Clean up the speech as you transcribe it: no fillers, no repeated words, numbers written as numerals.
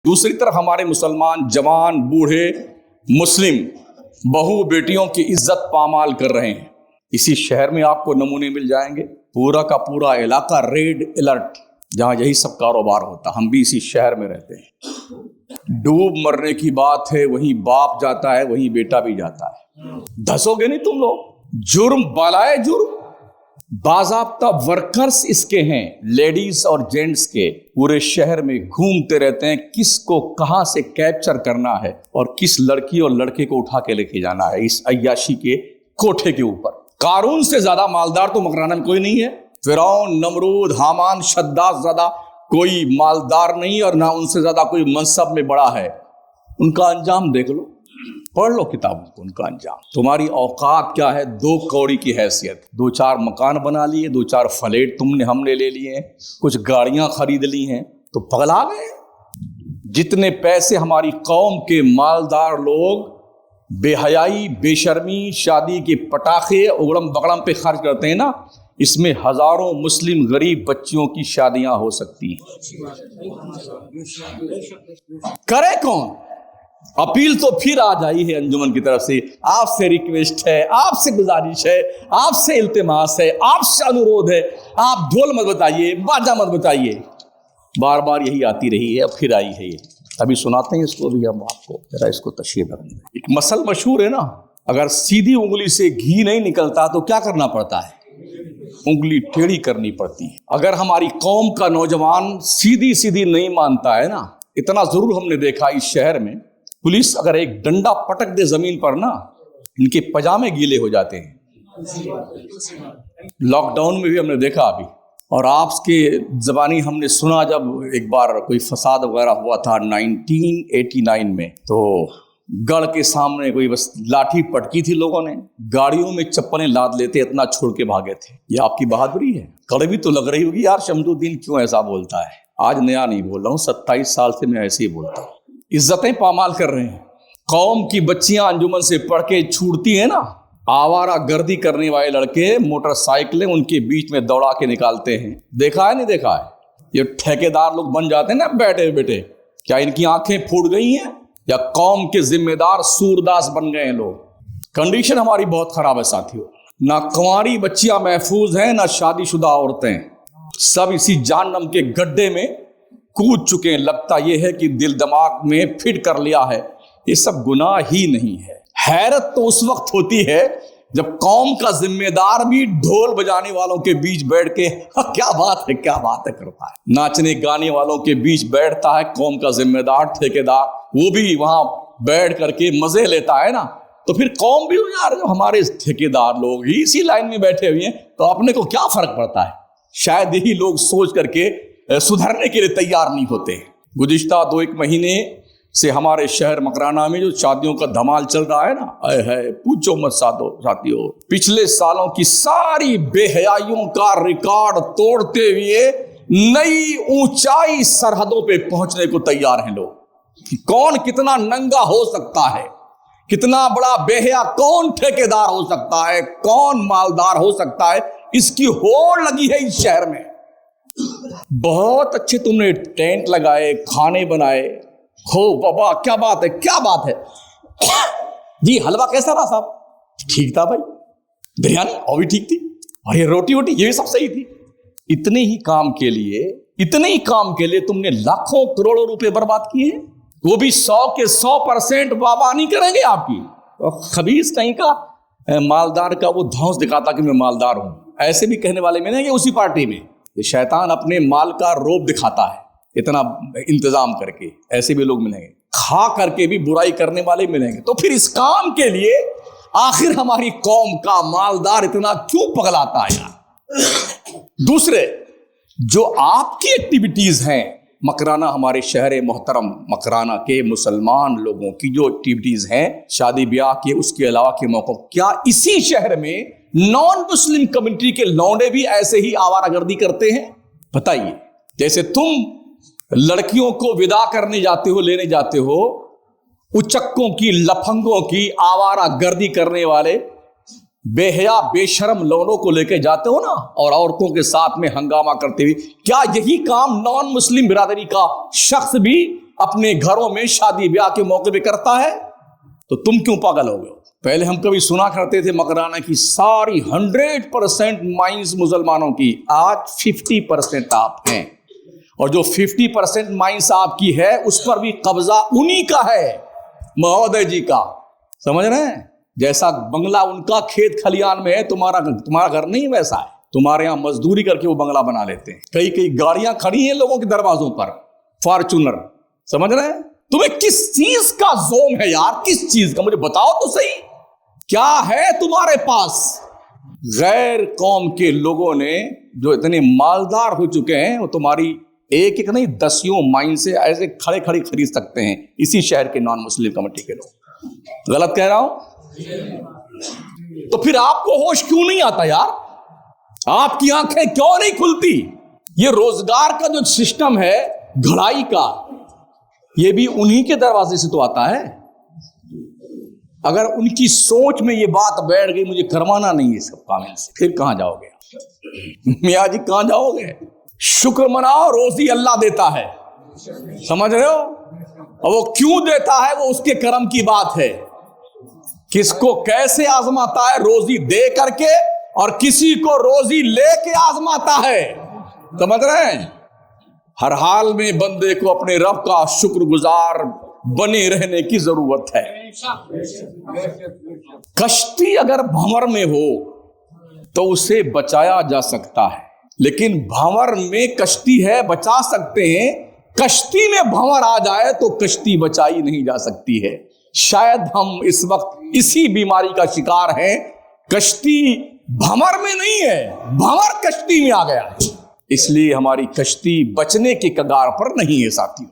दूसरी तरफ हमारे मुसलमान जवान बूढ़े मुस्लिम बहू बेटियों की इज्जत पामाल कर रहे हैं। इसी शहर में आपको नमूने मिल जाएंगे, पूरा का पूरा इलाका रेड अलर्ट, जहां यही सब कारोबार होता। हम भी इसी शहर में रहते हैं। डूब मरने की बात है, वहीं बाप जाता है, वहीं बेटा भी जाता है। धसोगे नहीं तुम लोग। जुर्म बालाए जुर्म, बाज़ाब्ता वर्कर्स इसके हैं, लेडीज और जेंट्स के, पूरे शहर में घूमते रहते हैं किसको कहां से कैप्चर करना है और किस लड़की और लड़के को उठा के लेके जाना है इस अय्याशी के कोठे के ऊपर। कारून से ज्यादा मालदार तो मकराना में कोई नहीं है। फिरौन, नमरूद, हामान, शद्दाद ज्यादा कोई मालदार नहीं, और ना उनसे ज्यादा कोई मनसब में बड़ा है। उनका अंजाम देख लो, पढ़ लो किताबों को, उनका अंजाम। तुम्हारी औकात क्या है? 2 कौड़ी की हैसियत। 2-4 मकान बना लिए, 2-4 फ्लैट हमने ले लिए, कुछ गाड़ियां खरीद ली हैं, तो पगला गए। जितने पैसे हमारी कौम के मालदार लोग बेहयाई, बेशर्मी, शादी के पटाखे उगड़म बगड़म पे खर्च करते हैं ना, इसमें हजारों मुस्लिम गरीब बच्चियों की शादियां हो सकती हैं। करे कौन? अपील तो फिर आ जाई है अंजुमन की तरफ से। आपसे रिक्वेस्ट है, आपसे गुजारिश है, आपसे इल्तिमास है, आपसे अनुरोध है, आप ढोल मत बताइए, बाजा मत बताइए। बार बार यही आती रही है, अब फिर आई है ये। अभी सुनाते हैं इसको भी हम आपको, जरा इसको तशरीह करेंगे। एक मसल मशहूर है ना, अगर सीधी उंगली से घी नहीं निकलता तो क्या करना पड़ता है? उंगली टेढ़ी करनी पड़ती है। अगर हमारी कौम का नौजवान सीधी सीधी नहीं मानता है ना, इतना जरूर हमने देखा इस शहर में, पुलिस अगर एक डंडा पटक दे जमीन पर ना, इनके पजामे गीले हो जाते हैं। लॉकडाउन में भी हमने देखा अभी, और आपके जबानी हमने सुना जब एक बार कोई फसाद वगैरह हुआ था 1989 में, तो गढ़ के सामने कोई बस लाठी पटकी थी, लोगों ने गाड़ियों में चप्पलें लाद लेते, इतना छोड़ के भागे थे। ये आपकी बहादुरी है। कड़वी तो लग रही होगी यार, शमसुद्दीन क्यों ऐसा बोलता है। आज नया नहीं बोल रहा हूँ, 27 साल से मैं ऐसे ही बोलता हूँ। इज्जतें पामाल कर रहे हैं। कौम की बच्चियां अंजुमन से पढ़ के छूटती हैं ना, आवारा गर्दी करने वाले लड़के मोटरसाइकिलें उनके बीच में दौड़ा के निकालते हैं। देखा है नहीं देखा है? ये ठेकेदार लोग बन जाते हैं ना बैठे बैठे। क्या इनकी आंखें फूट गई हैं, या कौम के जिम्मेदार सूरदास बन गए हैं लोग? कंडीशन हमारी बहुत खराब है साथियों। ना कुंवारी बच्चियां महफूज हैं, ना शादीशुदा औरतें, सब इसी जहन्नम के गड्ढे में कूद चुके हैं। लगता यह है कि दिल दिमाग में फिट कर लिया है, ये सब गुनाह ही नहीं है। हैरत तो उस वक्त होती है जब कौम का जिम्मेदार भी ढोल बजाने वालों के बीच बैठ के क्या बात है क्या बात है करता है। नाचने गाने वालों के बीच बैठता है कौम का जिम्मेदार ठेकेदार, वो भी वहां बैठ करके मजे लेता है ना, तो फिर कौम भी यार, जो हमारे ठेकेदार लोग ही इसी लाइन में बैठे हुए हैं, तो अपने को क्या फर्क पड़ता है। शायद यही लोग सोच करके सुधरने के लिए तैयार नहीं होते। गुज़िश्ता 2-1 महीने से हमारे शहर मकराना में जो शादियों का धमाल चल रहा है ना, है पूछो मत साथियों। पिछले सालों की सारी बेहयाइयों का रिकॉर्ड तोड़ते हुए नई ऊंचाई सरहदों पे पहुंचने को तैयार हैं लोग। कि कौन कितना नंगा हो सकता है, कितना बड़ा बेहया कौन ठेकेदार हो सकता है, कौन मालदार हो सकता है, इसकी होड़ लगी है इस शहर में। बहुत अच्छे तुमने टेंट लगाए, खाने बनाए, हो बाबा क्या बात है क्या बात है। जी हलवा कैसा रहा साहब? ठीक था भाई। बिरयानी और भी ठीक थी, और ये रोटी वोटी ये भी सब सही थी। इतने ही काम के लिए तुमने लाखों करोड़ों रुपए बर्बाद किए, वो भी 100 के 100% वाह नहीं करेंगे आपकी। तो खबीस कहीं का मालदार का वो धौंस दिखाता कि मैं मालदार हूं, ऐसे भी कहने वाले मिलेंगे उसी पार्टी में। ये शैतान अपने माल का रोब दिखाता है इतना इंतजाम करके, ऐसे भी लोग मिलेंगे। खा करके भी बुराई करने वाले मिलेंगे। तो फिर इस काम के लिए आखिर हमारी कौम का मालदार इतना क्यों पगलाता है यार? दूसरे जो आपकी एक्टिविटीज हैं मकराना, हमारे शहर मोहतरम मकराना के मुसलमान लोगों की जो एक्टिविटीज हैं शादी ब्याह के, उसके अलावा के मौकों, क्या इसी शहर में नॉन मुस्लिम कम्युनिटी के लौंडे भी ऐसे ही आवारागर्दी करते हैं? बताइए। जैसे तुम लड़कियों को विदा करने जाते हो, लेने जाते हो, उचक्कों की, लफंगों की आवारागर्दी करने वाले बेहया बेशरम लोगों को लेके जाते हो ना, और औरतों के साथ में हंगामा करते हुए, क्या यही काम नॉन मुस्लिम बिरादरी का शख्स भी अपने घरों में शादी ब्याह के मौके पे करता है? तो तुम क्यों पागल हो गए? पहले हम कभी सुना करते थे मकराना की सारी 100% माइंस मुसलमानों की, आज 50% आप हैं, और जो 50% माइंस आपकी है उस पर भी कब्जा उन्हीं का है, महोदय जी का। समझ रहे हैं? जैसा बंगला उनका खेत खलियान में है, तुम्हारा घर नहीं वैसा है। तुम्हारे यहां मजदूरी करके वो बंगला बना लेते हैं। कई कई गाड़ियां खड़ी हैं लोगों के दरवाजों पर, फॉर्चूनर। समझ रहे हैं? तुम्हें किस चीज का जोम है यार? किस चीज का? मुझे बताओ तो सही, क्या है तुम्हारे पास? गैर कौम के लोगों ने जो इतने मालदार हो चुके हैं, वो तुम्हारी एक एक नहीं दसियों माइन से ऐसे खड़े खड़े खरीद सकते हैं, इसी शहर के नॉन मुस्लिम कमेटी के लोग। गलत कह रहा हूं? तो फिर आपको होश क्यों नहीं आता यार? आपकी आंखें क्यों नहीं खुलती? ये रोजगार का जो सिस्टम है घड़ाई का, ये भी उन्हीं के दरवाजे से तो आता है। अगर उनकी सोच में ये बात बैठ गई, मुझे करवाना नहीं है सब काम इनसे, फिर कहां जाओगे मियाँ जी? कहां जाओगे? शुक्र मनाओ, रोजी अल्लाह देता है। समझ रहे हो? और वो क्यों देता है वो उसके कर्म की बात है। किसको कैसे आजमाता है? रोजी दे करके, और किसी को रोजी लेके आजमाता है। समझ रहे हैं? हर हाल में बंदे को अपने रब का शुक्रगुजार बने रहने की जरूरत है। कश्ती अगर भंवर में हो तो उसे बचाया जा सकता है, लेकिन भंवर में कश्ती है, बचा सकते हैं। कश्ती में भंवर आ जाए तो कश्ती बचाई नहीं जा सकती है। शायद हम इस वक्त इसी बीमारी का शिकार हैं। कश्ती भंवर में नहीं है, भंवर कश्ती में आ गया है, इसलिए हमारी कश्ती बचने के कगार पर नहीं है साथियों।